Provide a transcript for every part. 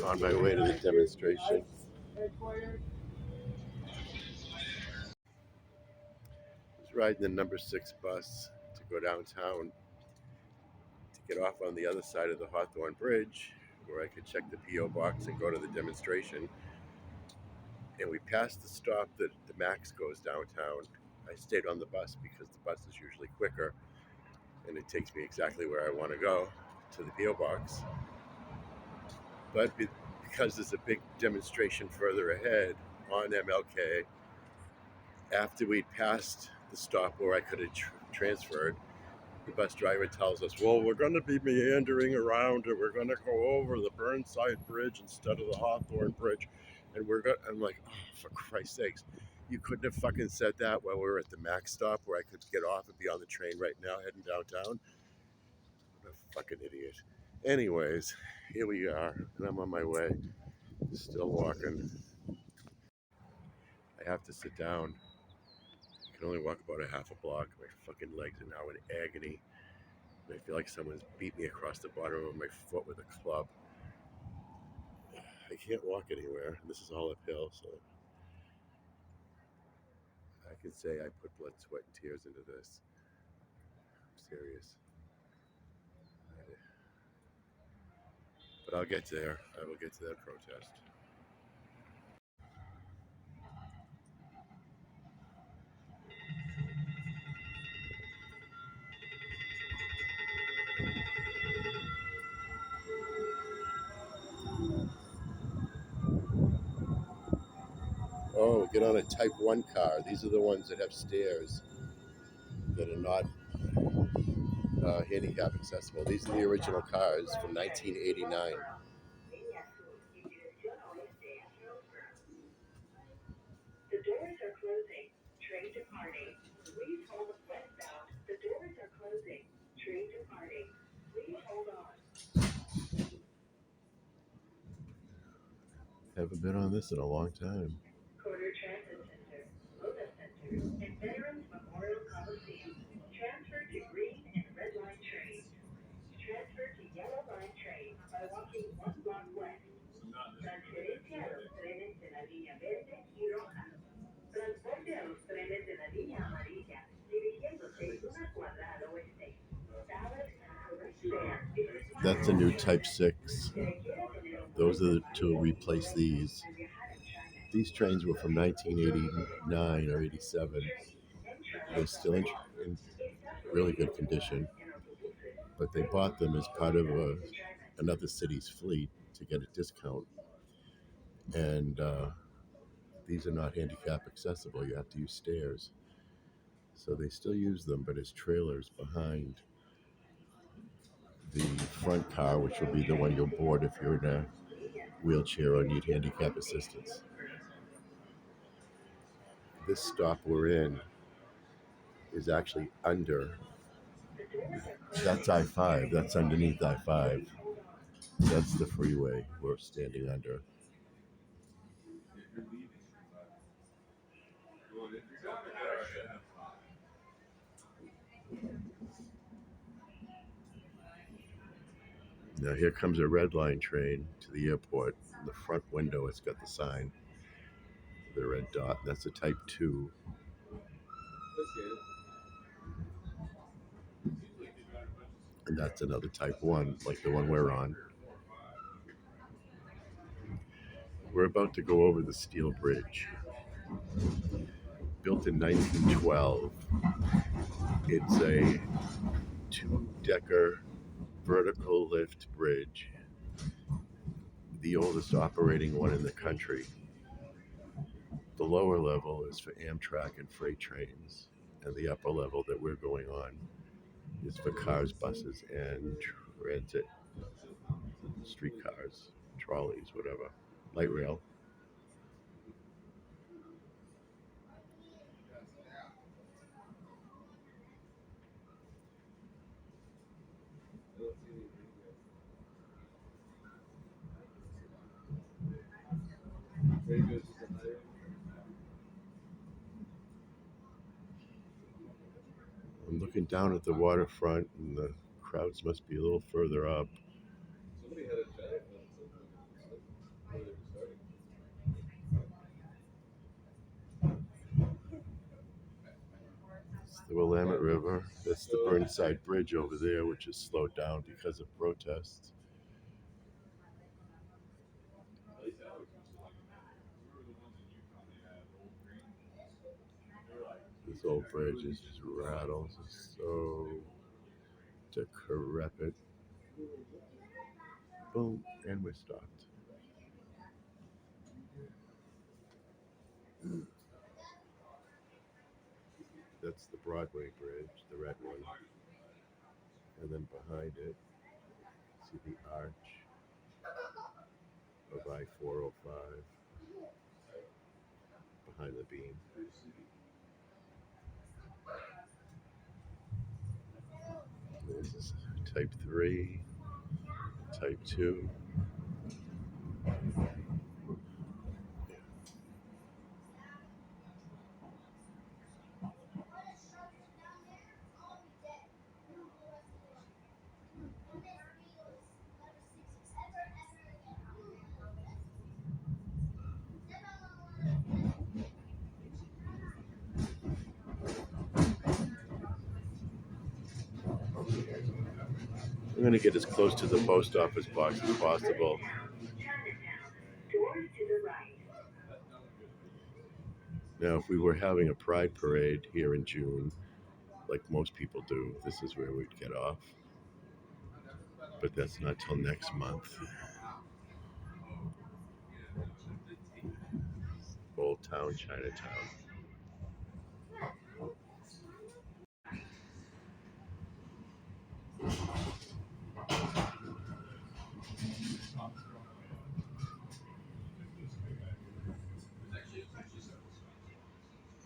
On my way to the demonstration. I was riding the number 6 bus to go downtown to get off on the other side of the Hawthorne Bridge where I could check the P.O. box and go to the demonstration. And we passed the stop that the Max goes downtown. I stayed on the bus because the bus is usually quicker and it takes me exactly where I want to go, to the P.O. box. But because there's a big demonstration further ahead on MLK, after we'd passed the stop where I could have transferred, the bus driver tells us, well, we're going to be meandering around and we're going to go over the Burnside Bridge instead of the Hawthorne Bridge. And I'm like, oh, for Christ's sakes, you couldn't have fucking said that while we were at the Max stop where I could get off and be on the train right now heading downtown. What a fucking idiot. Anyways, here we are, and I'm on my way. Still walking. I have to sit down. I can only walk about a half a block. My fucking legs are now in agony. And I feel like someone's beat me across the bottom of my foot with a club. I can't walk anywhere. This is all uphill, so I can say I put blood, sweat, and tears into this. I'm serious. But I'll get there. I will get to that protest. Oh, get on a Type 1 car. These are the ones that have stairs that are not handicap accessible. These are the original cars from 1989. The doors are closing. Train departing. Please hold westbound. The doors are closing. Train departing. Please hold on. Haven't been on this in a long time. Quarter Transit Center, Lotus Center, and Veterans Memorial Coliseum. Transfer to green and red line trains. Transfer to yellow line trains by walking one block west. Transferencia a los trenes de la línea verde y roja. Transporte a los trenes de la línea amarilla, dirigiéndose una cuadra al oeste. That's a new Type 6. Those are to replace these. These trains were from 1989 or 87. They're still in really good condition, but they bought them as part of another city's fleet to get a discount. And these are not handicap accessible. You have to use stairs. So they still use them, but as trailers behind the front car, which will be the one you'll board if you're in a wheelchair or need handicap assistance. This stop we're in is actually under. That's I-5. That's underneath I-5. That's the freeway we're standing under. Now here comes a red line train to the airport. In the front window, it's got the sign, the red dot. That's a Type 2. And that's another Type 1, like the one we're on. We're about to go over the steel bridge. Built in 1912. It's a two-decker vertical lift bridge, the oldest operating one in the country. The lower level is for Amtrak and freight trains, and the upper level that we're going on is for cars, buses, and transit, streetcars, trolleys, whatever, light rail. I'm looking down at the waterfront, and the crowds must be a little further up. the Willamette River. That's the Burnside Bridge over there, which is slowed down because of protests. This old bridge is just rattles. It's so decrepit. Boom, and we're stopped. That's the Broadway Bridge, the red one. And then behind it, see the arch of I-405 behind the beam. This is type 3, type 2. I'm going to get as close to the post office box as possible. Now, if we were having a pride parade here in June, like most people do, this is where we'd get off. But that's not till next month. Old Town, Chinatown.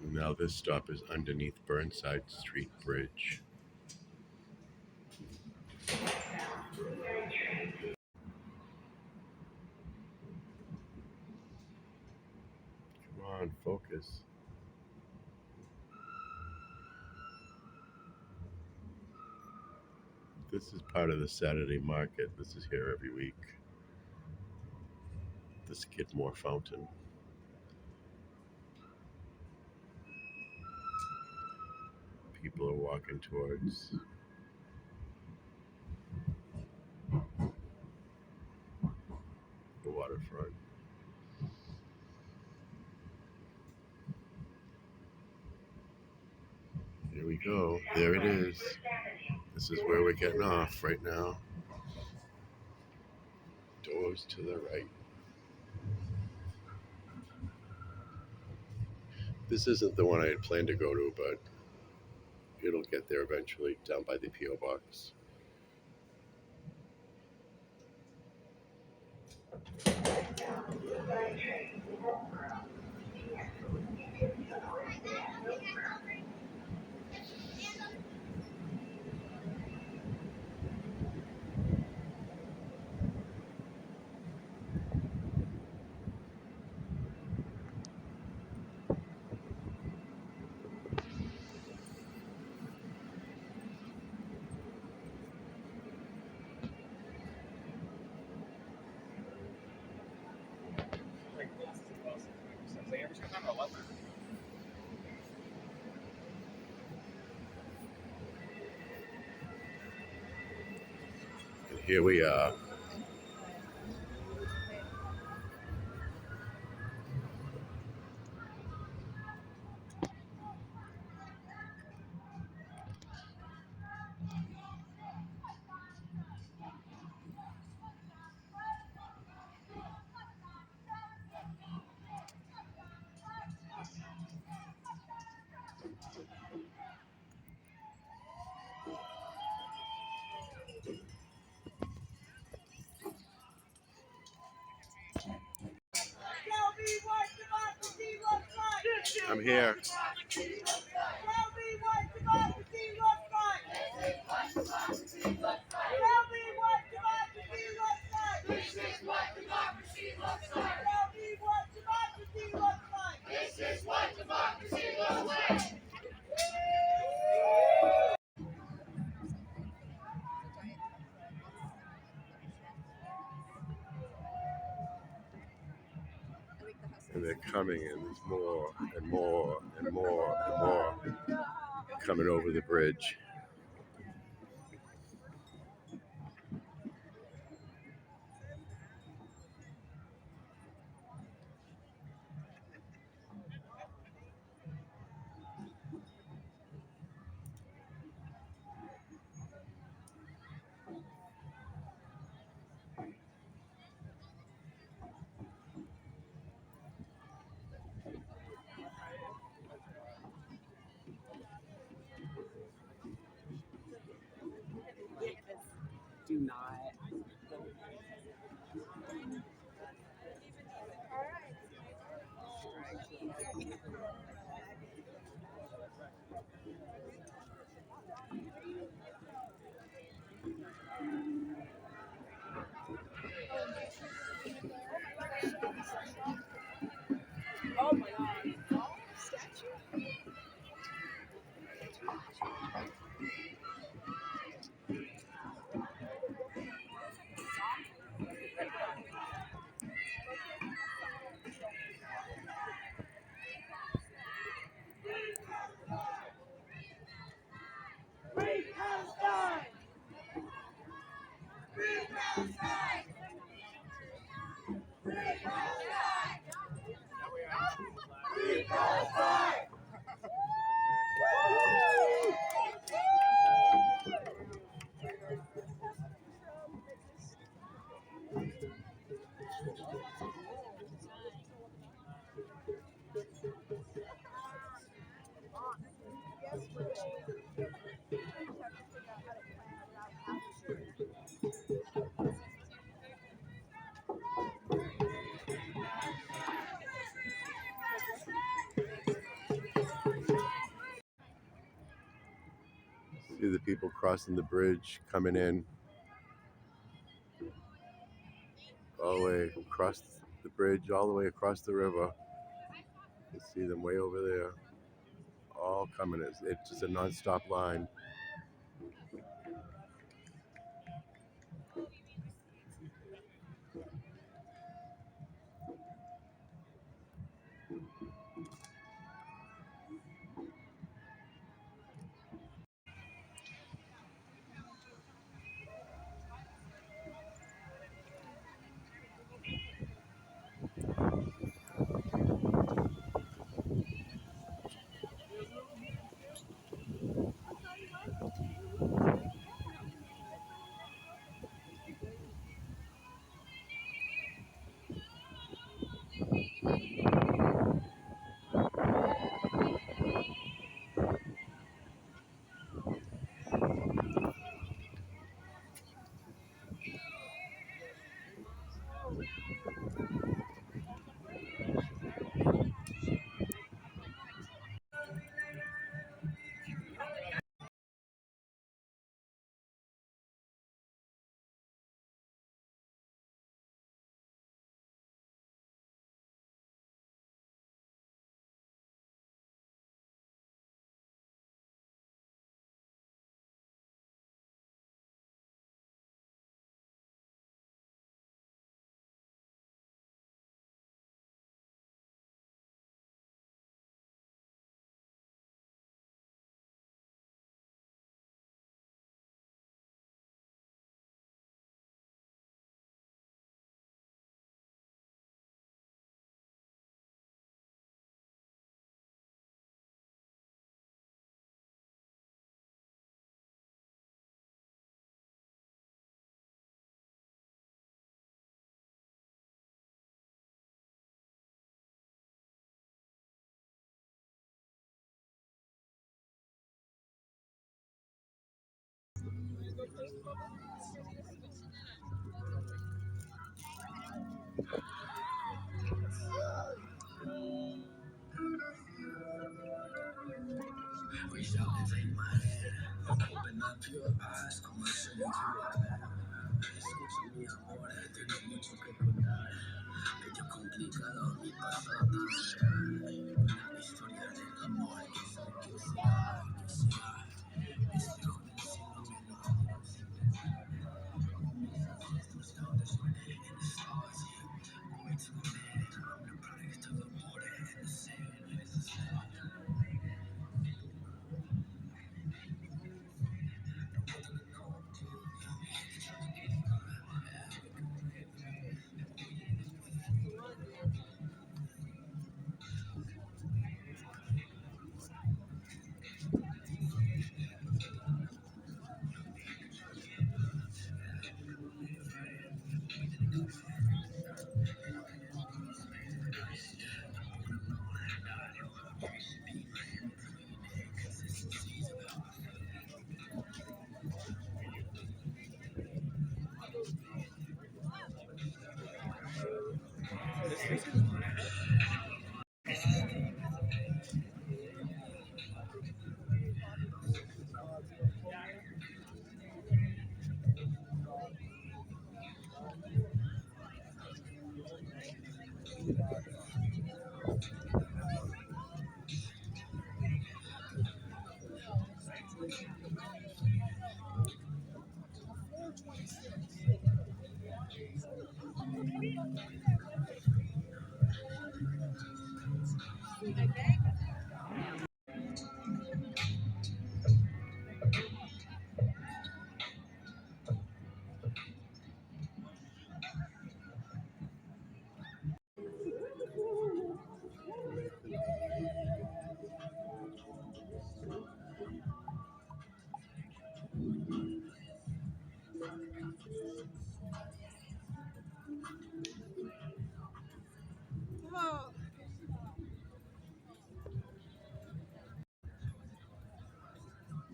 Now this stop is underneath Burnside Street Bridge. Come on, focus. This is part of the Saturday market. This is here every week. The Skidmore Fountain. People are walking towards the waterfront. Here we go. There it is. This is where we're getting off right now. Doors to the right. This isn't the one I had planned to go to, but it'll get there eventually, down by the P.O. box. And here we are. I'm here. And they're coming, and there's more and more and more and more coming over the bridge. Do not. Oh my god. Statue? See the people crossing the bridge, coming in all the way across the bridge, all the way across the river. You see them way over there, all coming. It's just a non-stop line. Reach out and take my hand. Open up your eyes, como se me escucha mi amor, tengo mucho que contar. Medio complicado mi pasado. Una historia de amor que sé que será, que será. Estoy convencido que no. Mis ancestors held us in the stars. Way to the land, I'm the product of the water and the sand.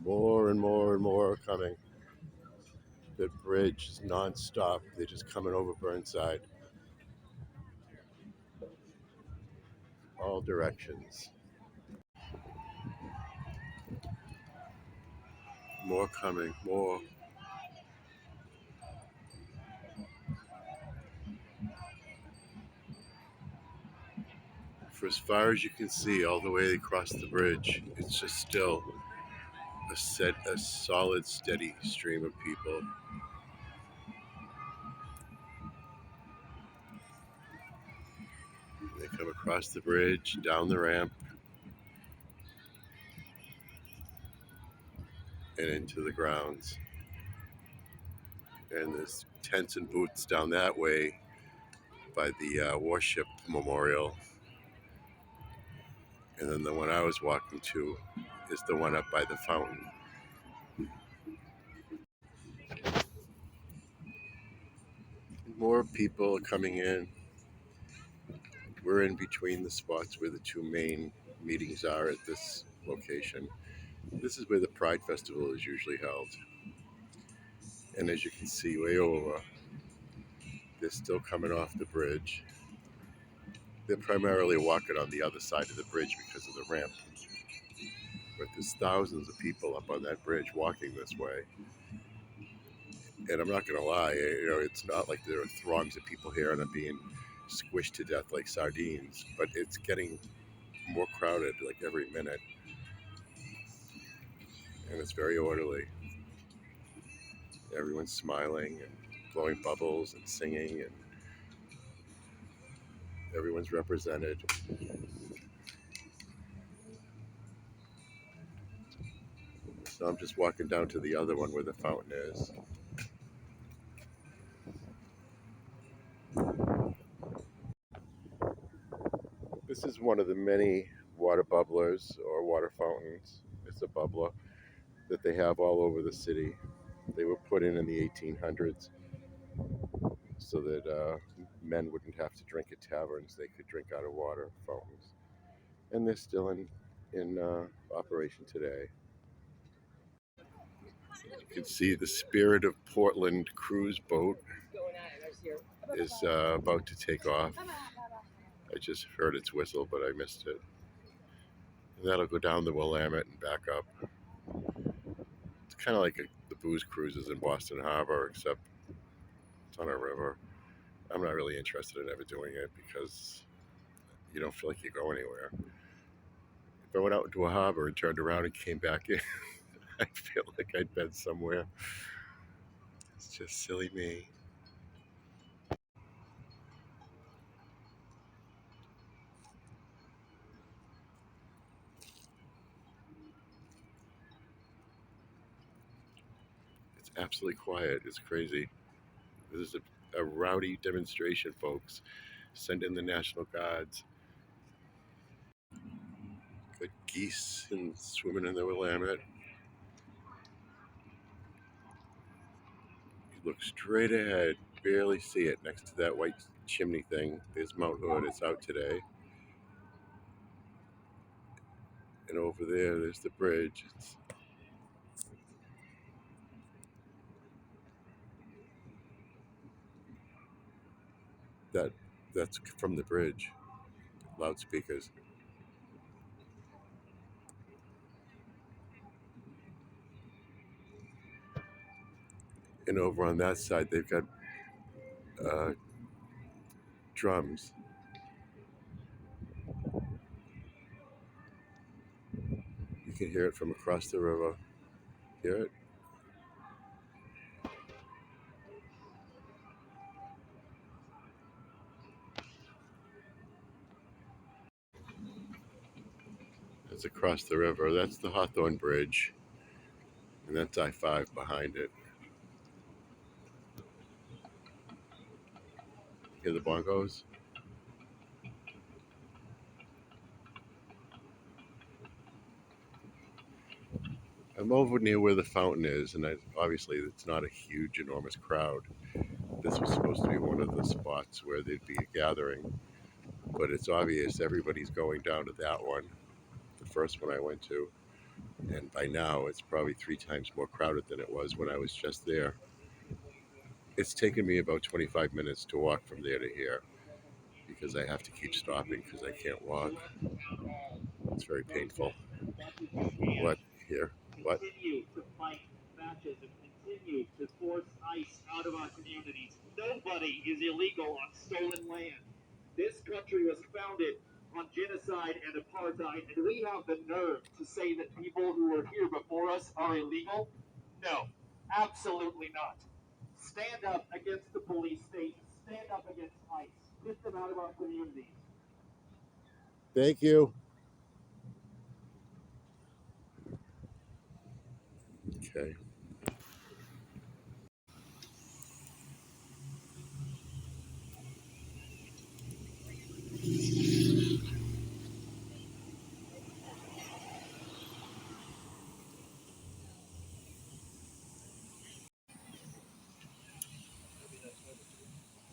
More and more and more are coming. The bridge is non-stop. They're just coming over Burnside, all directions. More coming, more. For as far as you can see, all the way across the bridge, it's just still a solid, steady stream of people. They come across the bridge, down the ramp, and into the grounds. And there's tents and booths down that way by the warship memorial. And then the one I was walking to is the one up by the fountain. More people coming in. We're in between the spots where the two main meetings are at this location. This is where the Pride Festival is usually held. And as you can see way over, they're still coming off the bridge. They're primarily walking on the other side of the bridge because of the ramp. But there's thousands of people up on that bridge walking this way. And I'm not going to lie, it's not like there are throngs of people here and I'm being squished to death like sardines, but it's getting more crowded like every minute. And it's very orderly. Everyone's smiling and blowing bubbles and singing, and everyone's represented. So I'm just walking down to the other one where the fountain is. This is one of the many water bubblers or water fountains. It's a bubbler that they have all over the city. They were put in the 1800s so that men wouldn't have to drink at taverns. They could drink out of water fountains. And they're still in operation today. You can see the Spirit of Portland cruise boat is about to take off. I just heard its whistle, but I missed it. And that'll go down the Willamette and back up. It's kind of like the booze cruises in Boston Harbor, except it's on a river. I'm not really interested in ever doing it because you don't feel like you go anywhere. If I went out into a harbor and turned around and came back in, I feel like I'd been somewhere. It's just silly me. It's absolutely quiet. It's crazy. This is a rowdy demonstration, folks. Send in the National Guards. Got geese and swimming in the Willamette. You look straight ahead, barely see it next to that white chimney thing. There's Mount Hood. It's out today. And over there's the bridge. That that's from the bridge. Loudspeakers. And over on that side, they've got uh, drums. You can hear it from across the river. Hear it? It's across the river. That's the Hawthorne Bridge. And that's I-5 behind it. Hear the bongos? I'm over near where the fountain is, and obviously it's not a huge, enormous crowd. This was supposed to be one of the spots where there'd be a gathering, but it's obvious everybody's going down to that one, the first one I went to. And by now, it's probably 3 times more crowded than it was when I was just there. It's taken me about 25 minutes to walk from there to here because I have to keep stopping because I can't walk. It's very painful. What here? What? Continue to fight fascism, continue to force ICE out of our communities. Nobody is illegal on stolen land. This country was founded on genocide and apartheid, and we have the nerve to say that people who were here before us are illegal? No, absolutely not. Stand up against the police state, stand up against ICE, get them out of our communities. Thank you. Okay.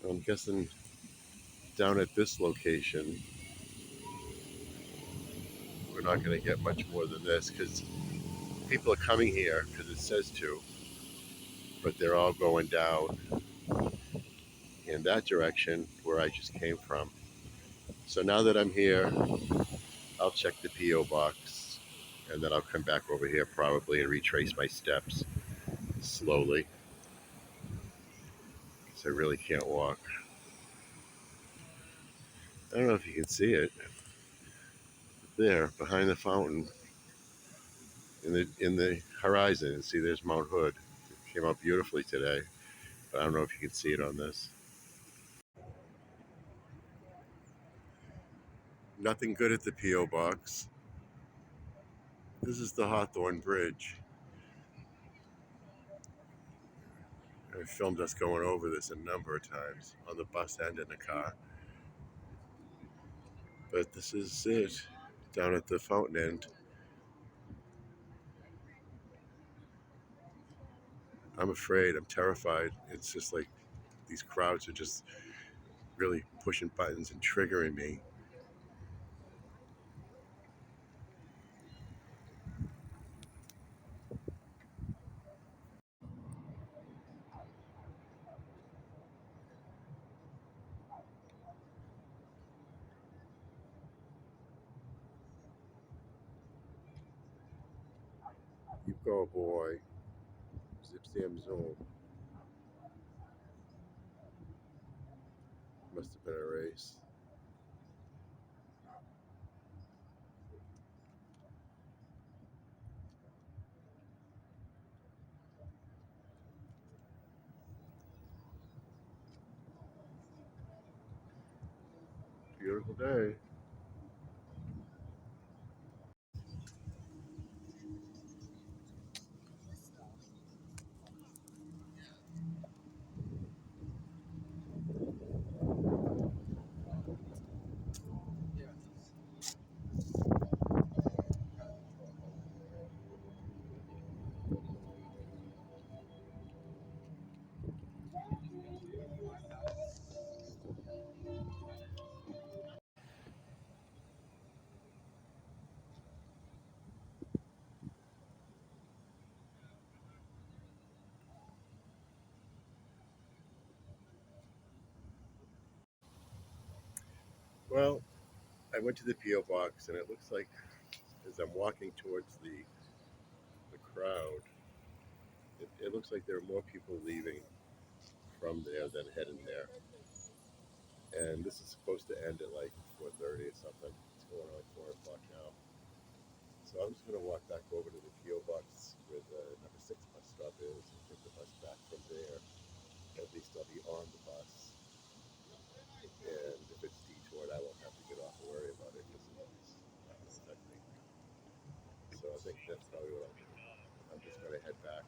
I'm guessing down at this location, we're not going to get much more than this because people are coming here because it says to, but they're all going down in that direction where I just came from. So now that I'm here, I'll check the P.O. box and then I'll come back over here probably and retrace my steps slowly because I really can't walk. I don't know if you can see it there behind the fountain in the horizon. See, there's Mount Hood. It came out beautifully today, but I don't know if you can see it on this. Nothing good at the P.O. box. This is the Hawthorne Bridge. I filmed us going over this a number of times on the bus and in the car. But this is it down at the fountain end. I'm afraid, I'm terrified. It's just like these crowds are just really pushing buttons and triggering me. You go, boy. Zip zam zoom. Must have been a race. Beautiful day. Well, I went to the P.O. box and it looks like as I'm walking towards the crowd, it looks like there are more people leaving from there than heading there. And this is supposed to end at like 4:30 or something. It's going on 4 o'clock now. So I'm just going to walk back over to the P.O. box where the number 6 bus stop is and take the bus back from there. At least I'll be on the bus. And if it's detoured, I won't have to get off and worry about it because it's not going to affect me. So I think that's probably what I'll do. I'm just going to head back.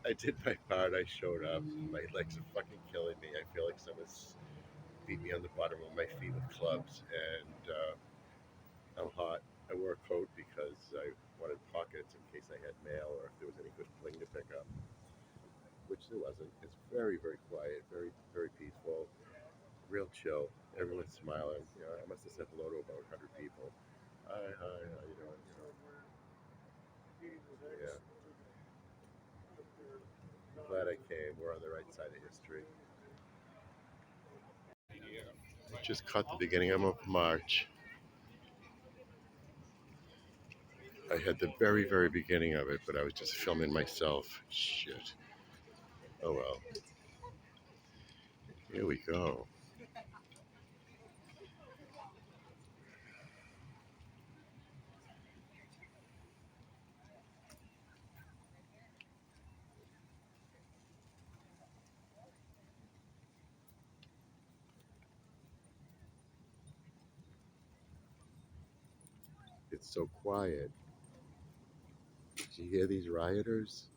I did my part. I showed up. My legs are fucking killing me. I feel like someone's beat me on the bottom of my feet with clubs, and I'm hot. I wore a coat because I wanted pockets in case I had mail or if there was any good fling to pick up, which there wasn't. It's very, very quiet, very, very peaceful, real chill. Everyone's smiling. You know, I must have said hello to about 100 people. Hi, how you doing? I came. We're on the right side of history. Just caught the beginning of March. I had the very, very beginning of it, but I was just filming myself. Shit. Oh well. Here we go. It's so quiet. Did you hear these rioters?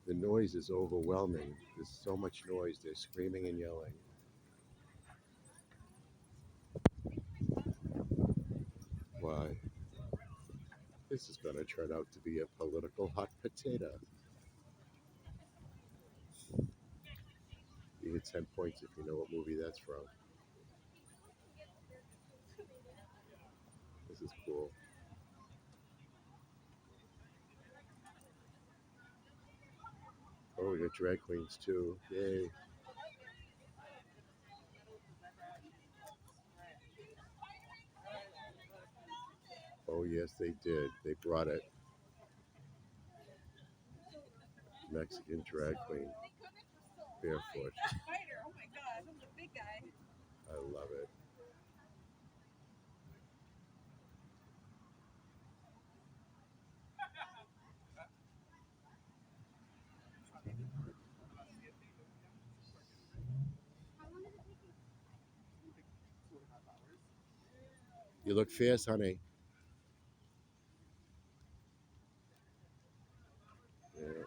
The noise is overwhelming. There's so much noise. They're screaming and yelling. Why? This is going to turn out to be a political hot potato. You get 10 points if you know what movie that's from. This is cool. Oh, we got drag queens too. Yay. Oh, yes, they did. They brought it. Mexican drag queen. Barefoot. Oh my god, I'm the big guy. I love it. You look fierce, honey. Yeah.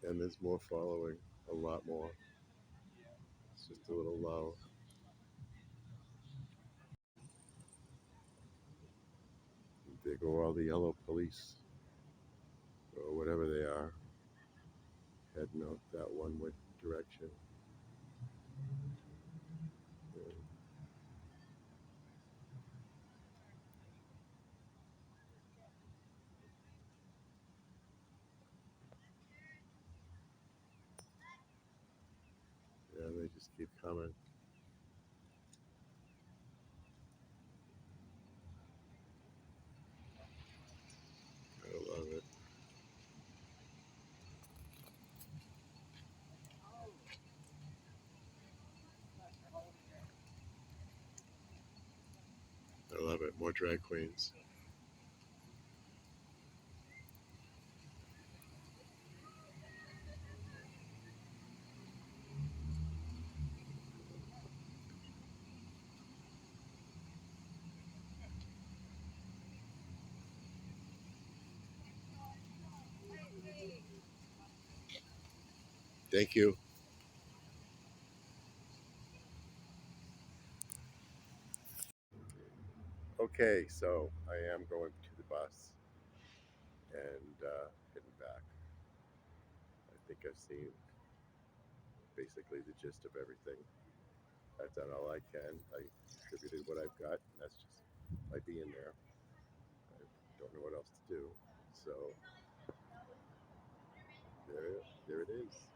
And there's more following. A lot more. It's just a little low. There go all the yellow police, or whatever they are, heading out that one way direction. Yeah, yeah, they just keep coming. I love it. I love it. More drag queens. Thank you. Okay, so I am going to the bus and heading back. I think I've seen basically the gist of everything. I've done all I can. I contributed what I've got, and that's just by being there. I don't know what else to do. So there it is.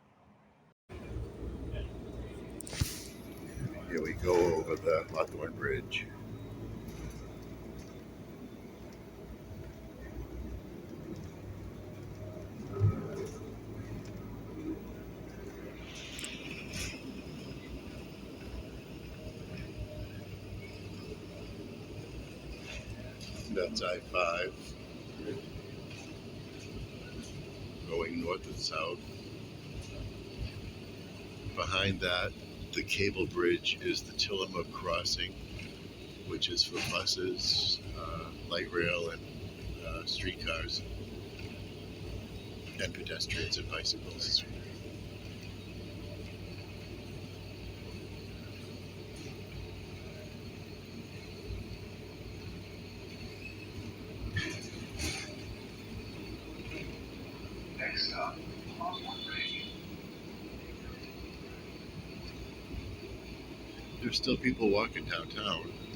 Here we go over the Hawthorne Bridge. That's I-5 going north and south. Behind that, the cable bridge is the Tillamook crossing, which is for buses, light rail, and streetcars, and pedestrians and bicycles. Next stop, Hawthorne Bridge. There's still people walking downtown.